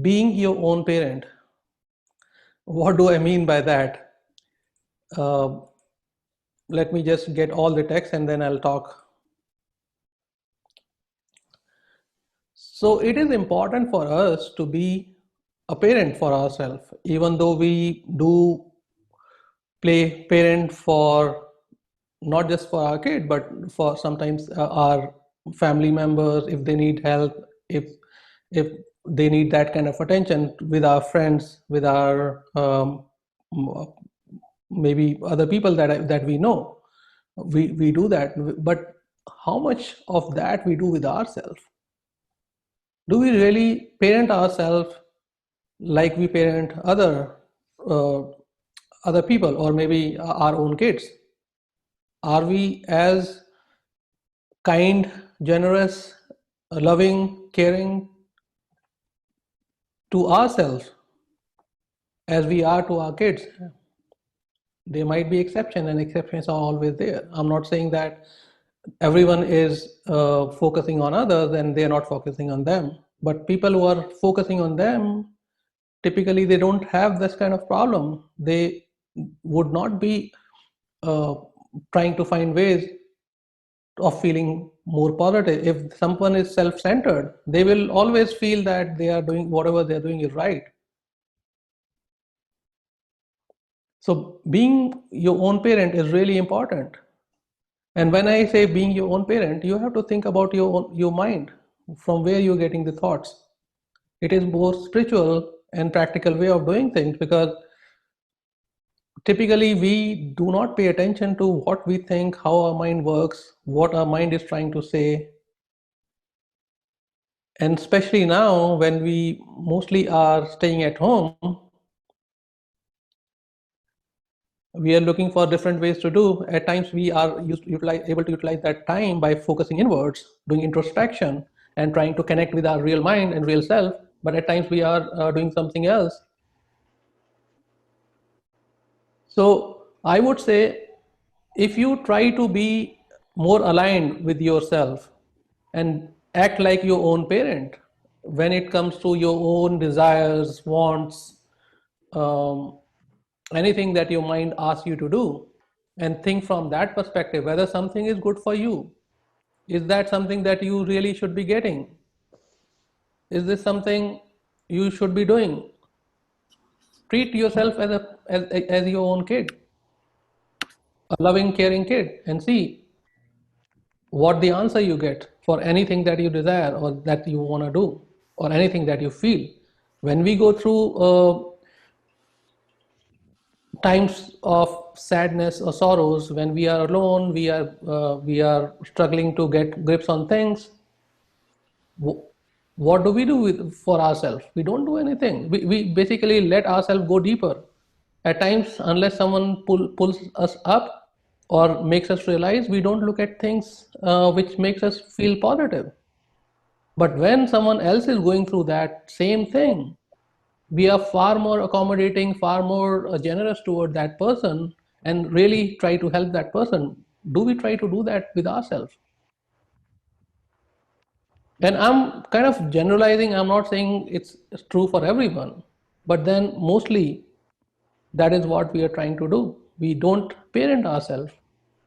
being your own parent. What do I mean by that? Uh, Let me just get all the text and then I'll talk. So it is important for us to be a parent for ourselves, even though we do play parent for not just for our kid, but for sometimes our family members, if they need help, if they need that kind of attention with our friends, with our maybe other people that we know, we do that. But how much of that we do with ourselves? Do we really parent ourselves like we parent uh, other people, or maybe our own kids? Are we as kind, generous, loving, caring to ourselves as we are to our kids? There might be exceptions, and exceptions are always there. I'm not saying that everyone is focusing on others and they're not focusing on them. But people who are focusing on them, typically they don't have this kind of problem. They would not be uh, trying to find ways of feeling more positive. If someone is self-centered, they will always feel that they are doing whatever they're doing is right. So being your own parent is really important. And when I say being your own parent, you have to think about your mind, from where you're getting the thoughts. It is both spiritual and practical way of doing things, because typically we do not pay attention to what we think, how our mind works, what our mind is trying to say. And especially now when we mostly are staying at home, we are looking for different ways to do. At times we are able to utilize that time by focusing inwards, doing introspection and trying to connect with our real mind and real self. But at times we are doing something else. So I would say, if you try to be more aligned with yourself and act like your own parent when it comes to your own desires, wants, um, anything that your mind asks you to do, and think from that perspective whether something is good for you. Is that something that you really should be getting? Is this something you should be doing? Treat yourself as your own kid, a loving, caring kid, and see what the answer you get for anything that you desire or that you want to do, or anything that you feel. When we go through times of sadness or sorrows, when we are alone, we are struggling to get grips on things, what do we do for ourselves? We don't do anything. We basically let ourselves go deeper. At times, unless someone pulls us up or makes us realize, we don't look at things which makes us feel positive. But when someone else is going through that same thing, we are far more accommodating, far more generous toward that person, and really try to help that person. Do we try to do that with ourselves? And I'm kind of generalizing, I'm not saying it's true for everyone, but then mostly that is what we are trying to do. We don't parent ourselves,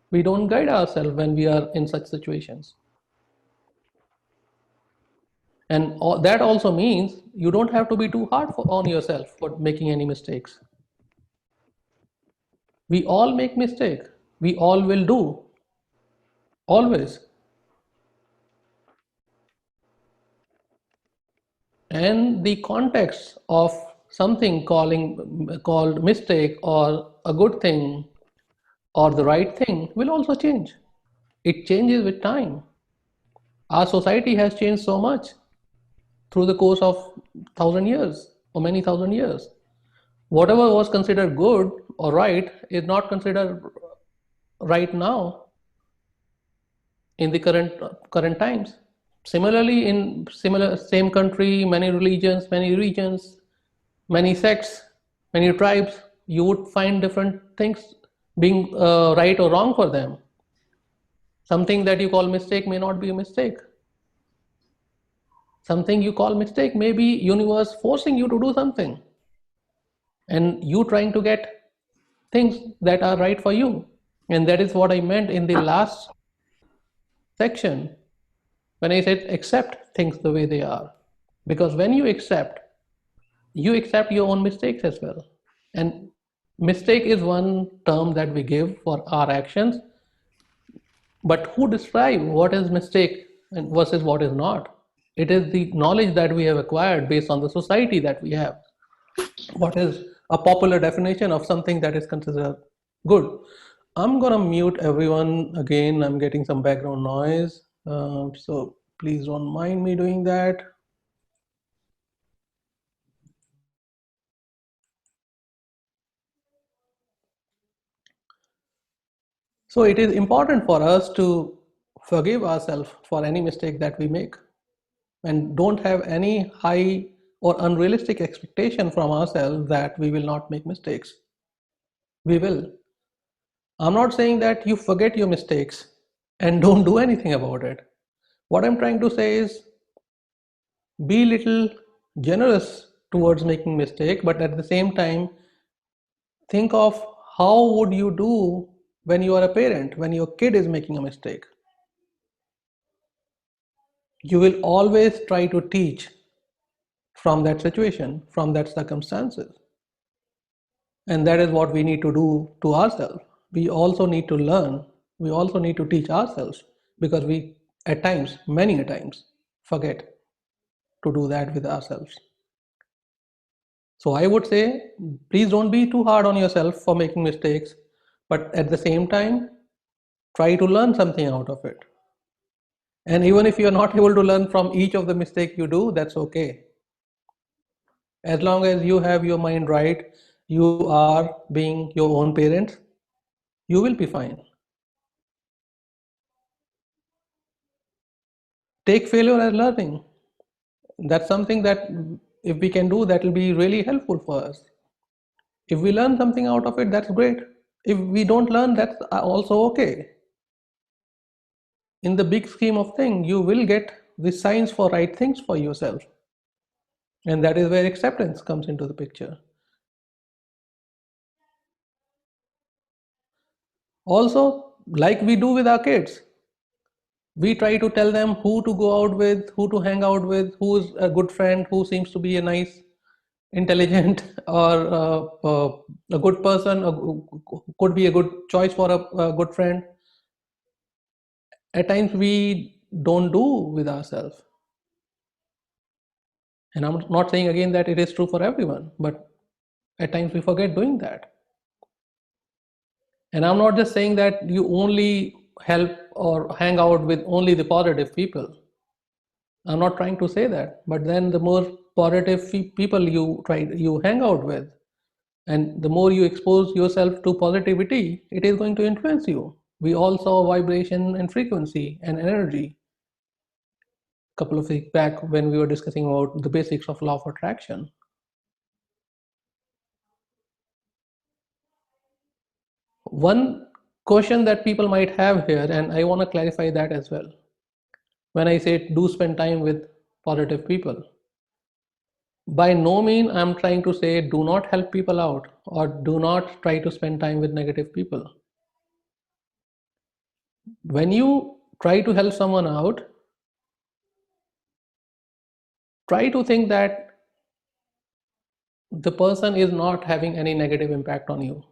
we don't guide ourselves when we are in such situations. And that also means you don't have to be too hard on yourself for making any mistakes. We all make mistake, we all will do, always. And the context of something called mistake or a good thing or the right thing will also change. It changes with time. Our society has changed so much through the course of 1,000 years or many thousand years. Whatever was considered good or right is not considered right now in the current times. Similarly, in same country, many religions, many regions, many sects, many tribes, you would find different things being right or wrong for them. Something that you call mistake may not be a mistake. Something you call mistake may be universe forcing you to do something, and you trying to get things that are right for you. And that is what I meant in the last section when I said accept things the way they are. Because when you accept your own mistakes as well. And mistake is one term that we give for our actions, but who describe what is mistake and versus what is not? It is the knowledge that we have acquired based on the society that we have. What is a popular definition of something that is considered good? I'm gonna mute everyone again. I'm getting some background noise, so please don't mind me doing that. So it is important for us to forgive ourselves for any mistake that we make, and don't have any high or unrealistic expectation from ourselves that we will not make mistakes. We will. I'm not saying that you forget your mistakes and don't do anything about it. What I'm trying to say is be little generous towards making mistake, but at the same time think of how would you do when you are a parent, when your kid is making a mistake. You will always try to teach from that situation, from that circumstances. And that is what we need to do to ourselves. We also need to learn. We also need to teach ourselves, because we at times, many a times, forget to do that with ourselves. So I would say, please don't be too hard on yourself for making mistakes, but at the same time, try to learn something out of it. And even if you're not able to learn from each of the mistakes you do, that's okay. As long as you have your mind right, you are being your own parent, you will be fine. Take failure as learning. That's something that if we can do, that will be really helpful for us. If we learn something out of it, that's great. If we don't learn, that's also okay. In the big scheme of things, you will get the signs for right things for yourself. And that is where acceptance comes into the picture. Also, like we do with our kids, we try to tell them who to go out with, who to hang out with, who is a good friend, who seems to be a nice, intelligent, or a good person, could be a good choice for a good friend. At times we don't do with ourselves. And I'm not saying again that it is true for everyone, but at times we forget doing that. And I'm not just saying that you only help or hang out with only the positive people. I'm not trying to say that, but then the more positive people you hang out with, and the more you expose yourself to positivity, it is going to influence you. We all saw vibration and frequency and energy a couple of weeks back when we were discussing about the basics of law of attraction. One question that people might have here, and I want to clarify that as well. When I say do spend time with positive people, by no means I'm trying to say do not help people out or do not try to spend time with negative people. When you try to help someone out, try to think that the person is not having any negative impact on you.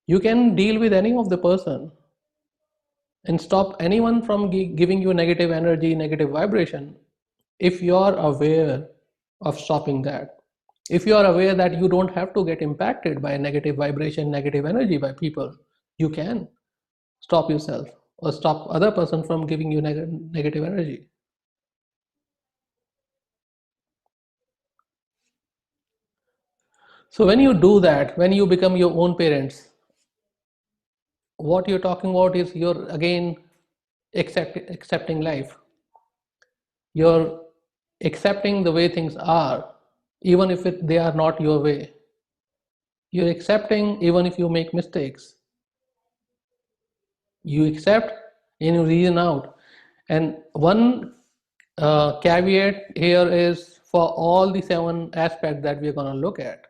You can deal with any of the person and stop anyone from giving you negative energy, negative vibration, if you are aware of stopping that. If you are aware that you don't have to get impacted by negative vibration, negative energy by people, you can stop yourself or stop other person from giving you negative energy. So when you do that, when you become your own parents, what you're talking about is you're again accepting life. You're accepting the way things are, even if they are not your way. You're accepting even if you make mistakes. You accept and you reason out. And one caveat here is for all the 7 aspects that we're going to look at,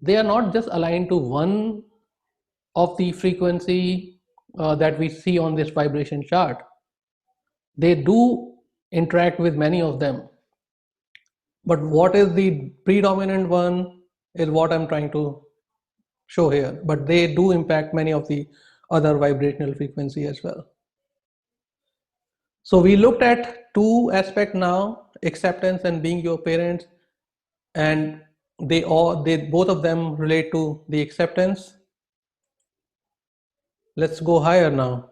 they are not just aligned to one of the frequency that we see on this vibration chart. They do interact with many of them. But what is the predominant one is what I'm trying to show here. But they do impact many of the other vibrational frequency as well. So we looked at 2 aspects now, acceptance and being your parents, and they both of them relate to the acceptance. Let's go higher now.